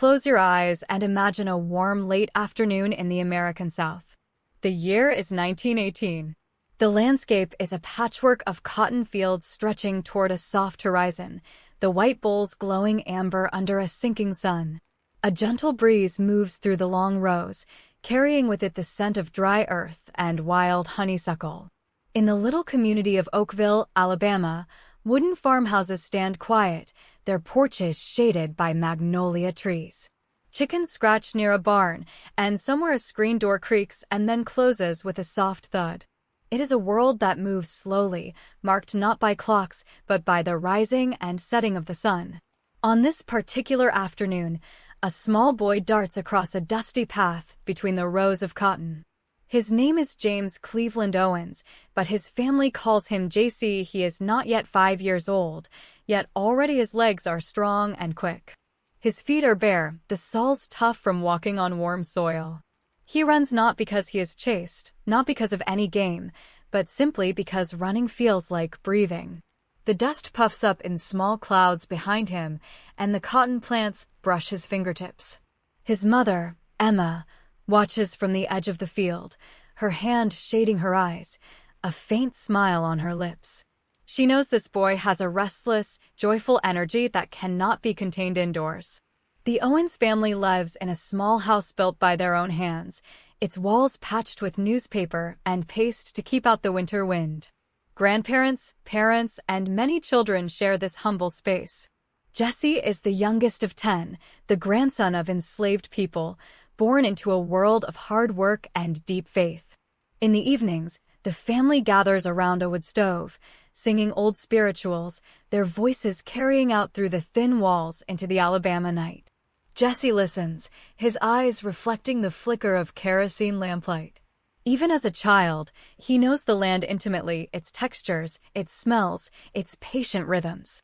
close your eyes and imagine a warm late afternoon in the American South. The year is 1918. The landscape is a patchwork of cotton fields stretching toward a soft horizon, the white bowls glowing amber under a sinking sun. A gentle breeze moves through the long rows, carrying with it the scent of dry earth and wild honeysuckle. In the little community of Oakville, Alabama, wooden farmhouses stand quiet, their porches shaded by magnolia trees. Chickens scratch near a barn, and somewhere a screen door creaks and then closes with a soft thud. It is a world that moves slowly, marked not by clocks, but by the rising and setting of the sun. On this particular afternoon, a small boy darts across a dusty path between the rows of cotton. His name is James Cleveland Owens, but his family calls him Jesse. He is not yet 5 years old, yet already his legs are strong and quick. His feet are bare, the soles tough from walking on warm soil. He runs not because he is chased, not because of any game, but simply because running feels like breathing. The dust puffs up in small clouds behind him, and the cotton plants brush his fingertips. His mother, Emma, watches from the edge of the field, her hand shading her eyes, a faint smile on her lips. She knows this boy has a restless, joyful energy that cannot be contained indoors. The Owens family lives in a small house built by their own hands, its walls patched with newspaper and paste to keep out the winter wind. Grandparents, parents, and many children share this humble space. Jesse is the youngest of 10, the grandson of enslaved people, born into a world of hard work and deep faith. In the evenings, the family gathers around a wood stove, singing old spirituals, their voices carrying out through the thin walls into the Alabama night. Jesse listens, his eyes reflecting the flicker of kerosene lamplight. Even as a child, he knows the land intimately, its textures, its smells, its patient rhythms.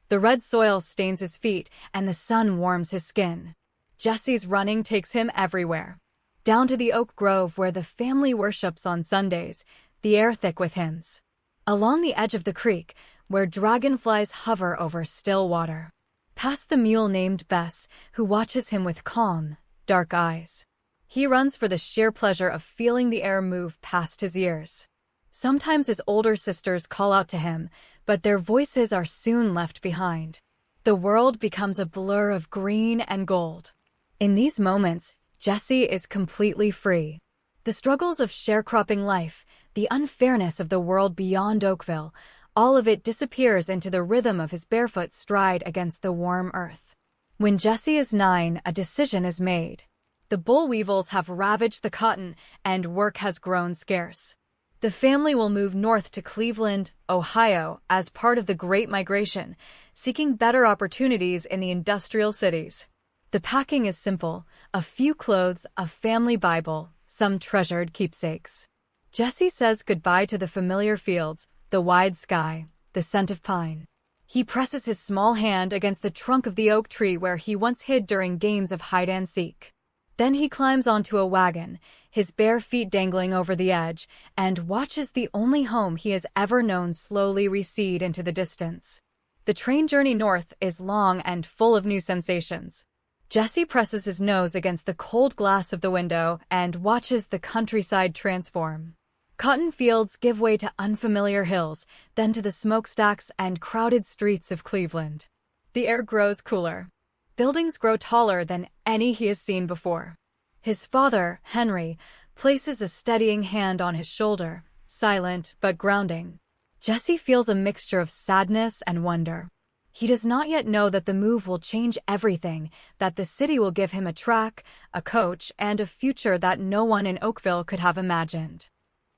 The red soil stains his feet, and the sun warms his skin. Jesse's running takes him everywhere. Down to the oak grove where the family worships on Sundays, the air thick with hymns. Along the edge of the creek, where dragonflies hover over still water. Past the mule named Bess, who watches him with calm, dark eyes. He runs for the sheer pleasure of feeling the air move past his ears. Sometimes his older sisters call out to him, but their voices are soon left behind. The world becomes a blur of green and gold. In these moments, Jesse is completely free. The struggles of sharecropping life, the unfairness of the world beyond Oakville, all of it disappears into the rhythm of his barefoot stride against the warm earth. When Jesse is 9, a decision is made. The boll weevils have ravaged the cotton, and work has grown scarce. The family will move north to Cleveland, Ohio, as part of the Great Migration, seeking better opportunities in the industrial cities. The packing is simple: a few clothes, a family Bible, some treasured keepsakes. Jesse says goodbye to the familiar fields, the wide sky, the scent of pine. He presses his small hand against the trunk of the oak tree where he once hid during games of hide-and-seek. Then he climbs onto a wagon, his bare feet dangling over the edge, and watches the only home he has ever known slowly recede into the distance. The train journey north is long and full of new sensations. Jesse presses his nose against the cold glass of the window and watches the countryside transform. Cotton fields give way to unfamiliar hills, then to the smokestacks and crowded streets of Cleveland. The air grows cooler. Buildings grow taller than any he has seen before. His father, Henry, places a steadying hand on his shoulder, silent but grounding. Jesse feels a mixture of sadness and wonder. He does not yet know that the move will change everything, that the city will give him a track, a coach, and a future that no one in Oakville could have imagined.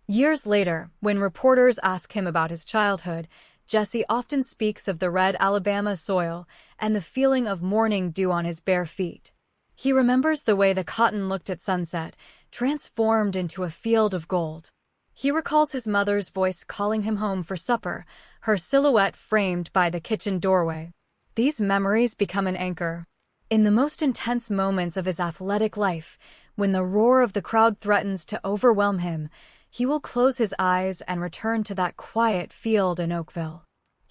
Years later, when reporters ask him about his childhood, Jesse often speaks of the red Alabama soil and the feeling of morning dew on his bare feet. He remembers the way the cotton looked at sunset, transformed into a field of gold. He recalls his mother's voice calling him home for supper, her silhouette framed by the kitchen doorway. These memories become an anchor. In the most intense moments of his athletic life, when the roar of the crowd threatens to overwhelm him, he will close his eyes and return to that quiet field in Oakville.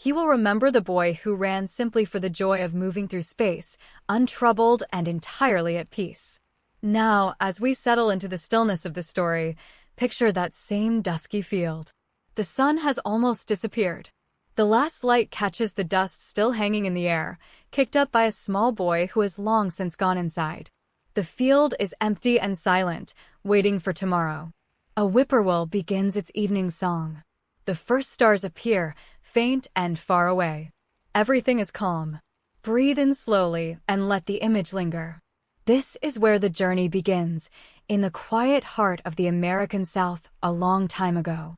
He will remember the boy who ran simply for the joy of moving through space, untroubled and entirely at peace. Now, as we settle into the stillness of the story, picture that same dusky field. The sun has almost disappeared. The last light catches the dust still hanging in the air, kicked up by a small boy who has long since gone inside. The field is empty and silent, waiting for tomorrow. A whippoorwill begins its evening song. The first stars appear, faint and far away. Everything is calm. Breathe in slowly and let the image linger. This is where the journey begins, in the quiet heart of the American South a long time ago.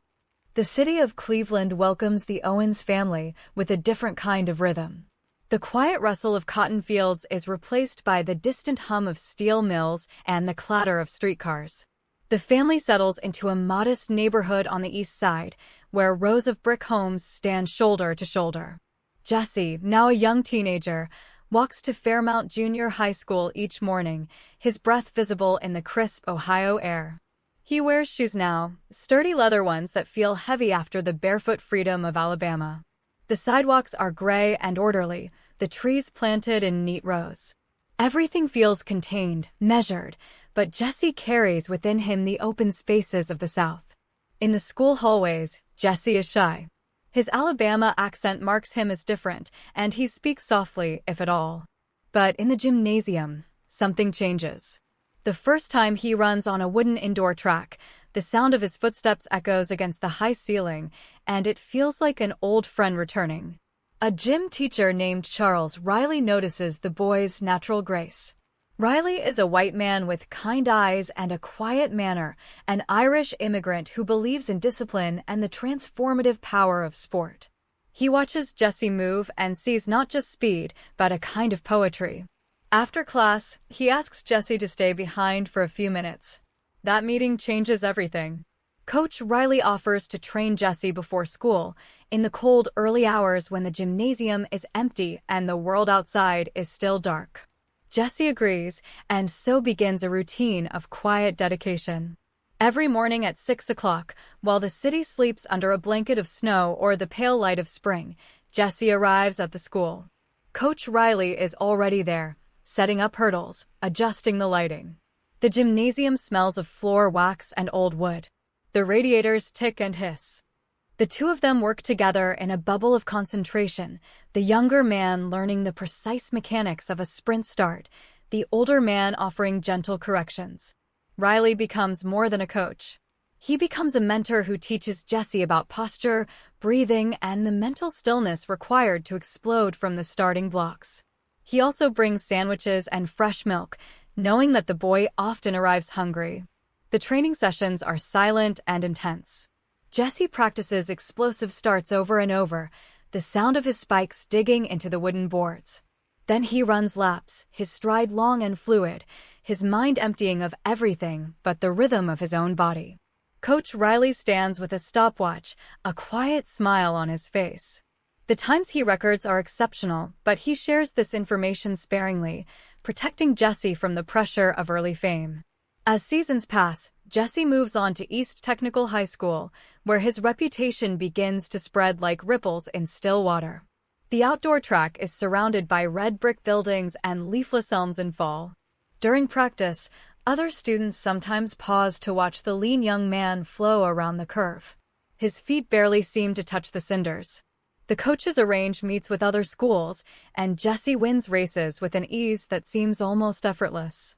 The city of Cleveland welcomes the Owens family with a different kind of rhythm. The quiet rustle of cotton fields is replaced by the distant hum of steel mills and the clatter of streetcars. The family settles into a modest neighborhood on the east side, where rows of brick homes stand shoulder to shoulder. Jesse, now a young teenager, walks to Fairmount Junior High School each morning, his breath visible in the crisp Ohio air. He wears shoes now, sturdy leather ones that feel heavy after the barefoot freedom of Alabama. The sidewalks are gray and orderly, the trees planted in neat rows. Everything feels contained, measured, but Jesse carries within him the open spaces of the South. In the school hallways, Jesse is shy. His Alabama accent marks him as different, and he speaks softly, if at all. But in the gymnasium, something changes. The first time he runs on a wooden indoor track, the sound of his footsteps echoes against the high ceiling, and it feels like an old friend returning. A gym teacher named Charles Riley notices the boy's natural grace. Riley is a white man with kind eyes and a quiet manner, an Irish immigrant who believes in discipline and the transformative power of sport. He watches Jesse move and sees not just speed, but a kind of poetry. After class, he asks Jesse to stay behind for a few minutes. That meeting changes everything. Coach Riley offers to train Jesse before school, in the cold early hours when the gymnasium is empty and the world outside is still dark. Jesse agrees, and so begins a routine of quiet dedication. Every morning at 6 o'clock, while the city sleeps under a blanket of snow or the pale light of spring, Jesse arrives at the school. Coach Riley is already there, setting up hurdles, adjusting the lighting. The gymnasium smells of floor wax and old wood. The radiators tick and hiss. The two of them work together in a bubble of concentration, the younger man learning the precise mechanics of a sprint start, the older man offering gentle corrections. Riley becomes more than a coach. He becomes a mentor who teaches Jesse about posture, breathing, and the mental stillness required to explode from the starting blocks. He also brings sandwiches and fresh milk, knowing that the boy often arrives hungry. The training sessions are silent and intense. Jesse practices explosive starts over and over, the sound of his spikes digging into the wooden boards. Then he runs laps, his stride long and fluid, his mind emptying of everything but the rhythm of his own body. Coach Riley stands with a stopwatch, a quiet smile on his face. The times he records are exceptional, but he shares this information sparingly, protecting Jesse from the pressure of early fame. As seasons pass, Jesse moves on to East Technical High School, where his reputation begins to spread like ripples in still water. The outdoor track is surrounded by red brick buildings and leafless elms in fall. During practice, other students sometimes pause to watch the lean young man flow around the curve. His feet barely seem to touch the cinders. The coaches arrange meets with other schools, and Jesse wins races with an ease that seems almost effortless.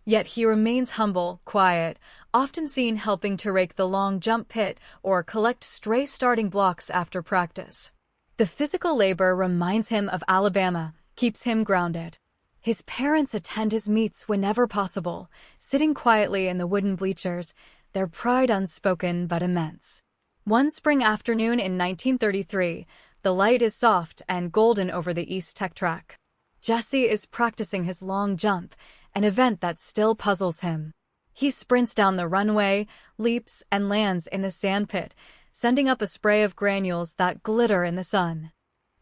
Yet he remains humble, quiet, often seen helping to rake the long jump pit or collect stray starting blocks after practice. The physical labor reminds him of Alabama, keeps him grounded. His parents attend his meets whenever possible, sitting quietly in the wooden bleachers, their pride unspoken but immense. One spring afternoon in 1933, the light is soft and golden over the East Tech track. Jesse is practicing his long jump, an event that still puzzles him. He sprints down the runway, leaps, and lands in the sand pit, sending up a spray of granules that glitter in the sun.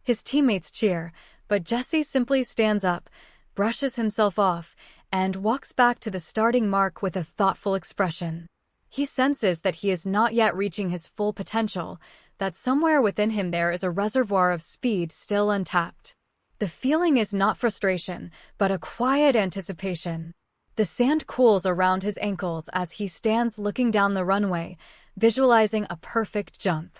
His teammates cheer, but Jesse simply stands up, brushes himself off, and walks back to the starting mark with a thoughtful expression. He senses that he is not yet reaching his full potential, that somewhere within him there is a reservoir of speed still untapped. The feeling is not frustration, but a quiet anticipation. The sand cools around his ankles as he stands looking down the runway, visualizing a perfect jump.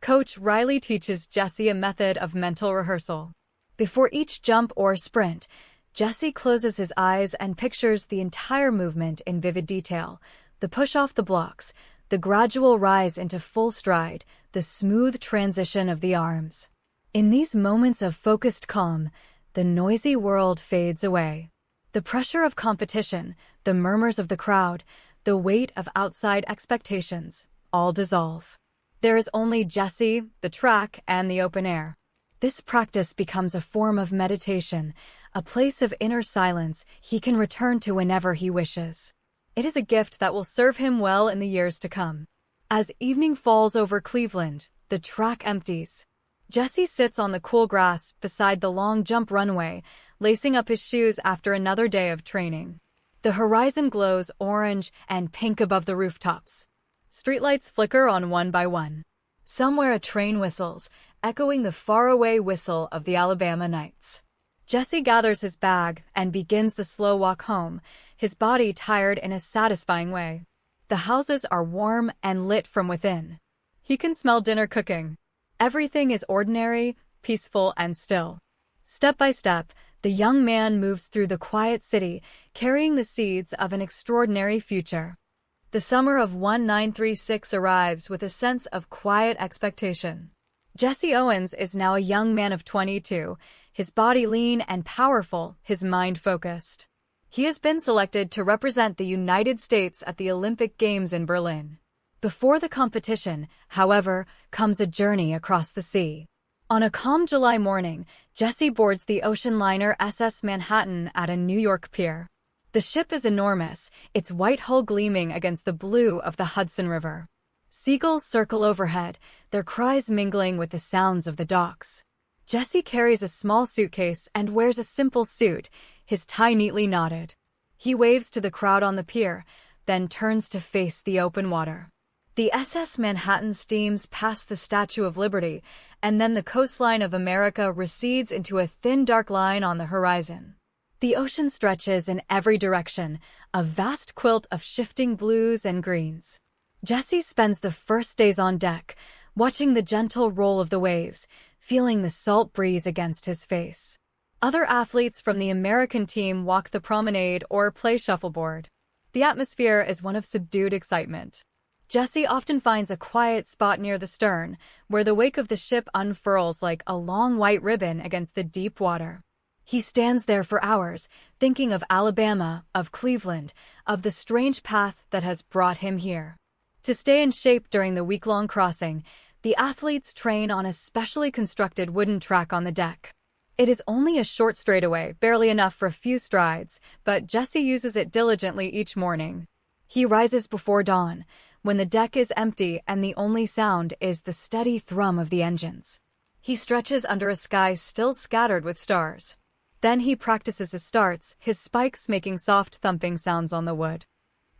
Coach Riley teaches Jesse a method of mental rehearsal. Before each jump or sprint, Jesse closes his eyes and pictures the entire movement in vivid detail: the push off the blocks, the gradual rise into full stride, the smooth transition of the arms. In these moments of focused calm, the noisy world fades away. The pressure of competition, the murmurs of the crowd, the weight of outside expectations, all dissolve. There is only Jesse, the track, and the open air. This practice becomes a form of meditation, a place of inner silence he can return to whenever he wishes. It is a gift that will serve him well in the years to come. As evening falls over Cleveland, the track empties. Jesse sits on the cool grass beside the long jump runway, lacing up his shoes after another day of training. The horizon glows orange and pink above the rooftops. Streetlights flicker on one by one. Somewhere a train whistles, echoing the faraway whistle of the Alabama nights. Jesse gathers his bag and begins the slow walk home, his body tired in a satisfying way. The houses are warm and lit from within. He can smell dinner cooking. Everything is ordinary, peaceful, and still. Step by step, the young man moves through the quiet city, carrying the seeds of an extraordinary future. The summer of 1936 arrives with a sense of quiet expectation. Jesse Owens is now a young man of 22, his body lean and powerful, his mind focused. He has been selected to represent the United States at the Olympic Games in Berlin. Before the competition, however, comes a journey across the sea. On a calm July morning, Jesse boards the ocean liner SS Manhattan at a New York pier. The ship is enormous, its white hull gleaming against the blue of the Hudson River. Seagulls circle overhead, their cries mingling with the sounds of the docks. Jesse carries a small suitcase and wears a simple suit, his tie neatly knotted. He waves to the crowd on the pier, then turns to face the open water. The SS Manhattan steams past the Statue of Liberty, and then the coastline of America recedes into a thin dark line on the horizon. The ocean stretches in every direction, a vast quilt of shifting blues and greens. Jesse spends the first days on deck, watching the gentle roll of the waves, feeling the salt breeze against his face. Other athletes from the American team walk the promenade or play shuffleboard. The atmosphere is one of subdued excitement. Jesse often finds a quiet spot near the stern, where the wake of the ship unfurls like a long white ribbon against the deep water. He stands there for hours, thinking of Alabama, of Cleveland, of the strange path that has brought him here. To stay in shape during the week-long crossing, the athletes train on a specially constructed wooden track on the deck. It is only a short straightaway, barely enough for a few strides, but Jesse uses it diligently each morning. He rises before dawn, when the deck is empty and the only sound is the steady thrum of the engines. He stretches under a sky still scattered with stars. Then he practices his starts, his spikes making soft thumping sounds on the wood.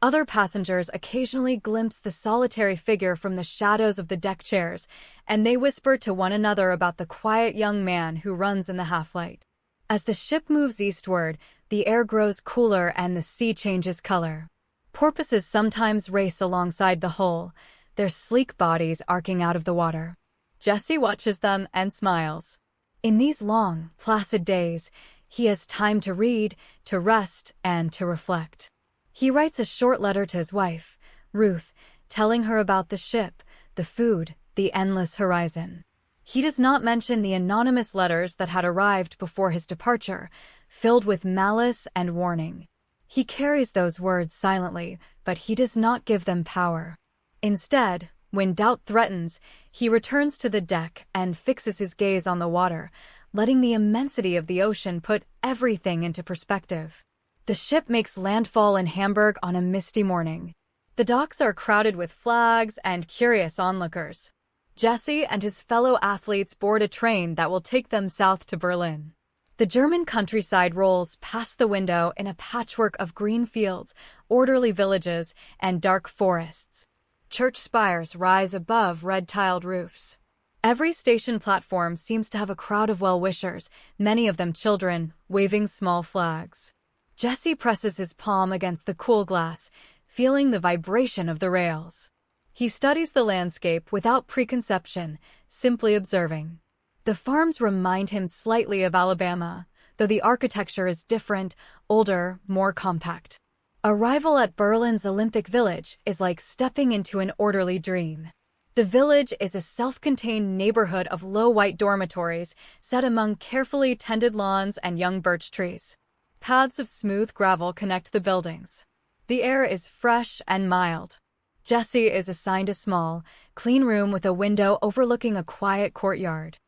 Other passengers occasionally glimpse the solitary figure from the shadows of the deck chairs, and they whisper to one another about the quiet young man who runs in the half-light. As the ship moves eastward, the air grows cooler and the sea changes color. Porpoises sometimes race alongside the hull, their sleek bodies arcing out of the water. Jesse watches them and smiles. In these long, placid days, he has time to read, to rest, and to reflect. He writes a short letter to his wife, Ruth, telling her about the ship, the food, the endless horizon. He does not mention the anonymous letters that had arrived before his departure, filled with malice and warning. He carries those words silently, but he does not give them power. Instead, when doubt threatens, he returns to the deck and fixes his gaze on the water, letting the immensity of the ocean put everything into perspective. The ship makes landfall in Hamburg on a misty morning. The docks are crowded with flags and curious onlookers. Jesse and his fellow athletes board a train that will take them south to Berlin. The German countryside rolls past the window in a patchwork of green fields, orderly villages, and dark forests. Church spires rise above red-tiled roofs. Every station platform seems to have a crowd of well-wishers, many of them children, waving small flags. Jesse presses his palm against the cool glass, feeling the vibration of the rails. He studies the landscape without preconception, simply observing. The farms remind him slightly of Alabama, though the architecture is different, older, more compact. Arrival at Berlin's Olympic Village is like stepping into an orderly dream. The village is a self-contained neighborhood of low white dormitories set among carefully tended lawns and young birch trees. Paths of smooth gravel connect the buildings. The air is fresh and mild. Jesse is assigned a small, clean room with a window overlooking a quiet courtyard.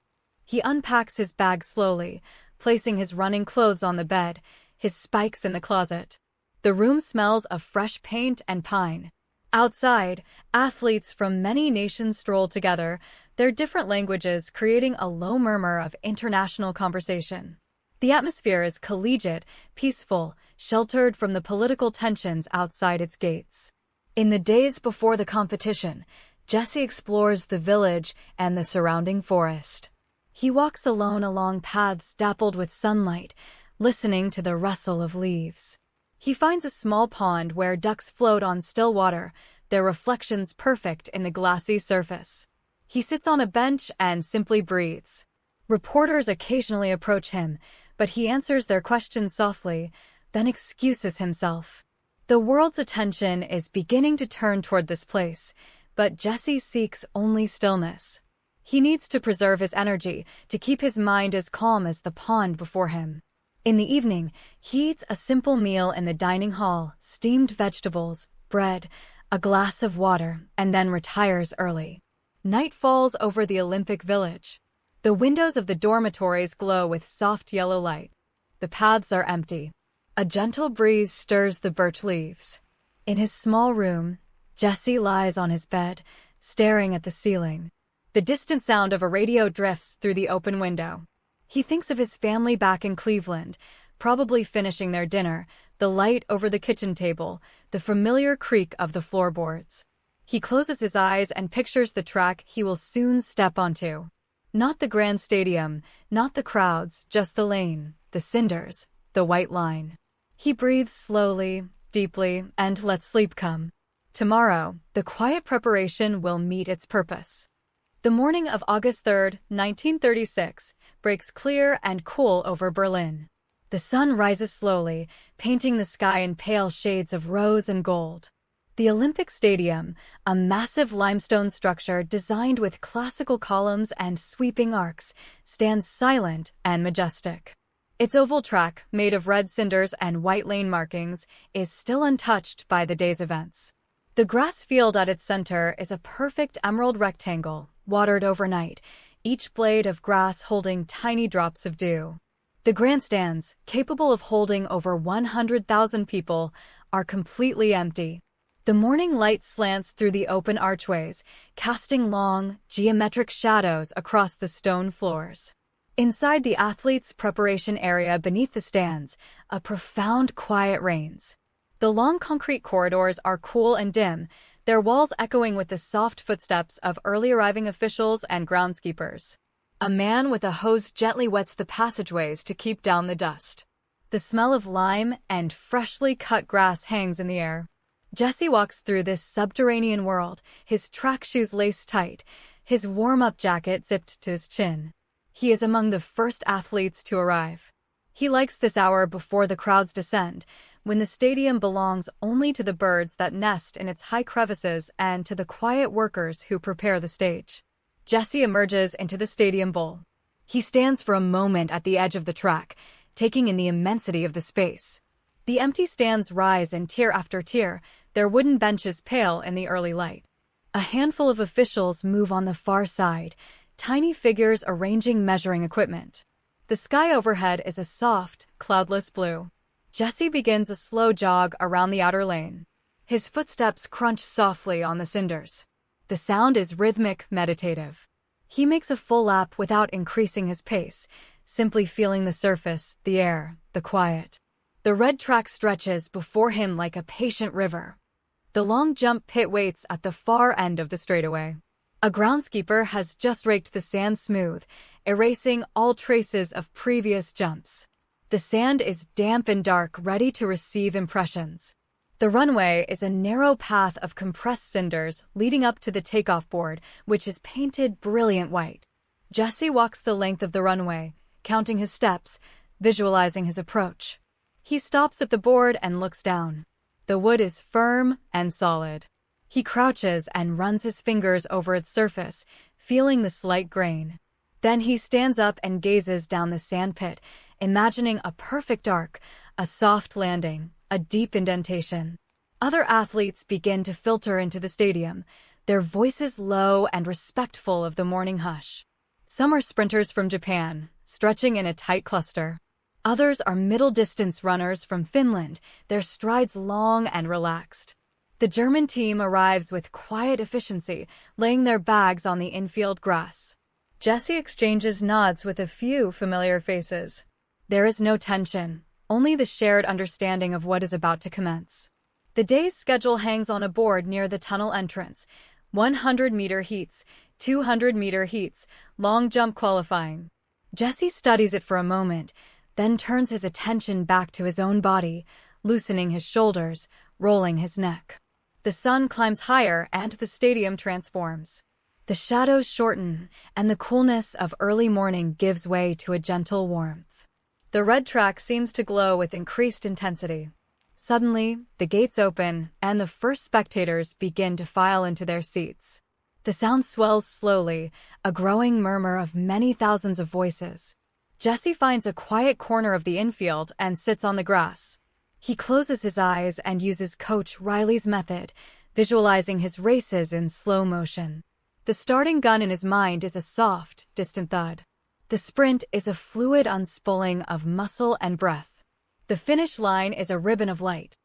He unpacks his bag slowly, placing his running clothes on the bed, his spikes in the closet. The room smells of fresh paint and pine. Outside, athletes from many nations stroll together, their different languages creating a low murmur of international conversation. The atmosphere is collegiate, peaceful, sheltered from the political tensions outside its gates. In the days before the competition, Jesse explores the village and the surrounding forest. He walks alone along paths dappled with sunlight, listening to the rustle of leaves. He finds a small pond where ducks float on still water, their reflections perfect in the glassy surface. He sits on a bench and simply breathes. Reporters occasionally approach him, but he answers their questions softly, then excuses himself. The world's attention is beginning to turn toward this place, but Jesse seeks only stillness. He needs to preserve his energy, to keep his mind as calm as the pond before him. In the evening, he eats a simple meal in the dining hall, steamed vegetables, bread, a glass of water, and then retires early. Night falls over the Olympic Village. The windows of the dormitories glow with soft yellow light. The paths are empty. A gentle breeze stirs the birch leaves. In his small room, Jesse lies on his bed, staring at the ceiling. The distant sound of a radio drifts through the open window. He thinks of his family back in Cleveland, probably finishing their dinner, the light over the kitchen table, the familiar creak of the floorboards. He closes his eyes and pictures the track he will soon step onto. Not the grand stadium, not the crowds, just the lane, the cinders, the white line. He breathes slowly, deeply, and lets sleep come. Tomorrow, the quiet preparation will meet its purpose. The morning of August 3, 1936, breaks clear and cool over Berlin. The sun rises slowly, painting the sky in pale shades of rose and gold. The Olympic Stadium, a massive limestone structure designed with classical columns and sweeping arcs, stands silent and majestic. Its oval track, made of red cinders and white lane markings, is still untouched by the day's events. The grass field at its center is a perfect emerald rectangle, watered overnight, each blade of grass holding tiny drops of dew. The grandstands, capable of holding over 100,000 people, are completely empty. The morning light slants through the open archways, casting long, geometric shadows across the stone floors. Inside the athletes' preparation area beneath the stands, a profound quiet reigns. The long concrete corridors are cool and dim, their walls echoing with the soft footsteps of early arriving officials and groundskeepers. A man with a hose gently wets the passageways to keep down the dust. The smell of lime and freshly cut grass hangs in the air. Jesse walks through this subterranean world, his track shoes laced tight, his warm-up jacket zipped to his chin. He is among the first athletes to arrive. He likes this hour before the crowds descend, when the stadium belongs only to the birds that nest in its high crevices and to the quiet workers who prepare the stage. Jesse emerges into the stadium bowl. He stands for a moment at the edge of the track, taking in the immensity of the space. The empty stands rise in tier after tier, their wooden benches pale in the early light. A handful of officials move on the far side, tiny figures arranging measuring equipment. The sky overhead is a soft, cloudless blue. Jesse begins a slow jog around the outer lane. His footsteps crunch softly on the cinders. The sound is rhythmic, meditative. He makes a full lap without increasing his pace, simply feeling the surface, the air, the quiet. The red track stretches before him like a patient river. The long jump pit waits at the far end of the straightaway. A groundskeeper has just raked the sand smooth, erasing all traces of previous jumps. The sand is damp and dark, ready to receive impressions. The runway is a narrow path of compressed cinders leading up to the takeoff board, which is painted brilliant white. Jesse walks the length of the runway, counting his steps, visualizing his approach. He stops at the board and looks down. The wood is firm and solid. He crouches and runs his fingers over its surface, feeling the slight grain. Then he stands up and gazes down the sand pit, imagining a perfect arc, a soft landing, a deep indentation. Other athletes begin to filter into the stadium, their voices low and respectful of the morning hush. Some are sprinters from Japan, stretching in a tight cluster. Others are middle-distance runners from Finland, their strides long and relaxed. The German team arrives with quiet efficiency, laying their bags on the infield grass. Jesse exchanges nods with a few familiar faces. There is no tension, only the shared understanding of what is about to commence. The day's schedule hangs on a board near the tunnel entrance. 100-meter heats, 200-meter heats, long jump qualifying. Jesse studies it for a moment, then turns his attention back to his own body, loosening his shoulders, rolling his neck. The sun climbs higher and the stadium transforms. The shadows shorten, and the coolness of early morning gives way to a gentle warmth. The red track seems to glow with increased intensity. Suddenly, the gates open, and the first spectators begin to file into their seats. The sound swells slowly, a growing murmur of many thousands of voices. Jesse finds a quiet corner of the infield and sits on the grass. He closes his eyes and uses Coach Riley's method, visualizing his races in slow motion. The starting gun in his mind is a soft, distant thud. The sprint is a fluid unspooling of muscle and breath. The finish line is a ribbon of light.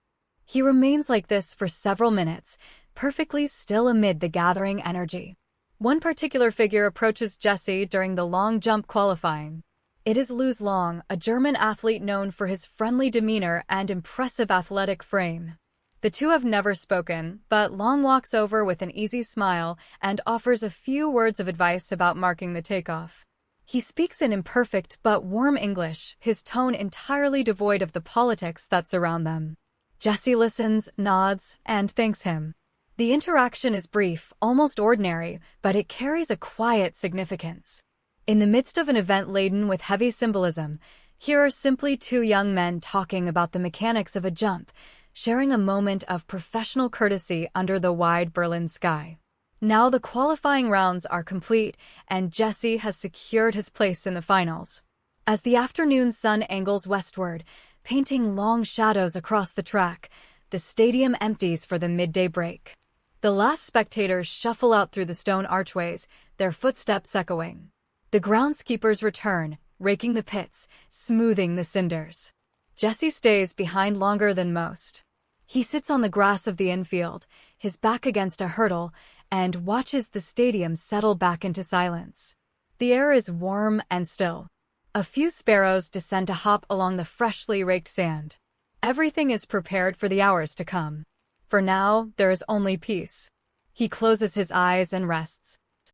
He remains like this for several minutes, perfectly still amid the gathering energy. One particular figure approaches Jesse during the long jump qualifying. It is Luz Long, a German athlete known for his friendly demeanor and impressive athletic frame. The two have never spoken, but Long walks over with an easy smile and offers a few words of advice about marking the takeoff. He speaks in imperfect but warm English, his tone entirely devoid of the politics that surround them. Jesse listens, nods, and thanks him. The interaction is brief, almost ordinary, but it carries a quiet significance. In the midst of an event laden with heavy symbolism, here are simply two young men talking about the mechanics of a jump, sharing a moment of professional courtesy under the wide Berlin sky. Now the qualifying rounds are complete, and Jesse has secured his place in the finals. As the afternoon sun angles westward, painting long shadows across the track, the stadium empties for the midday break. The last spectators shuffle out through the stone archways, their footsteps echoing. The groundskeepers return, raking the pits, smoothing the cinders. Jesse stays behind longer than most. He sits on the grass of the infield, his back against a hurdle, and watches the stadium settle back into silence. The air is warm and still. A few sparrows descend to hop along the freshly raked sand. Everything is prepared for the hours to come. For now, there is only peace. He closes his eyes and rests.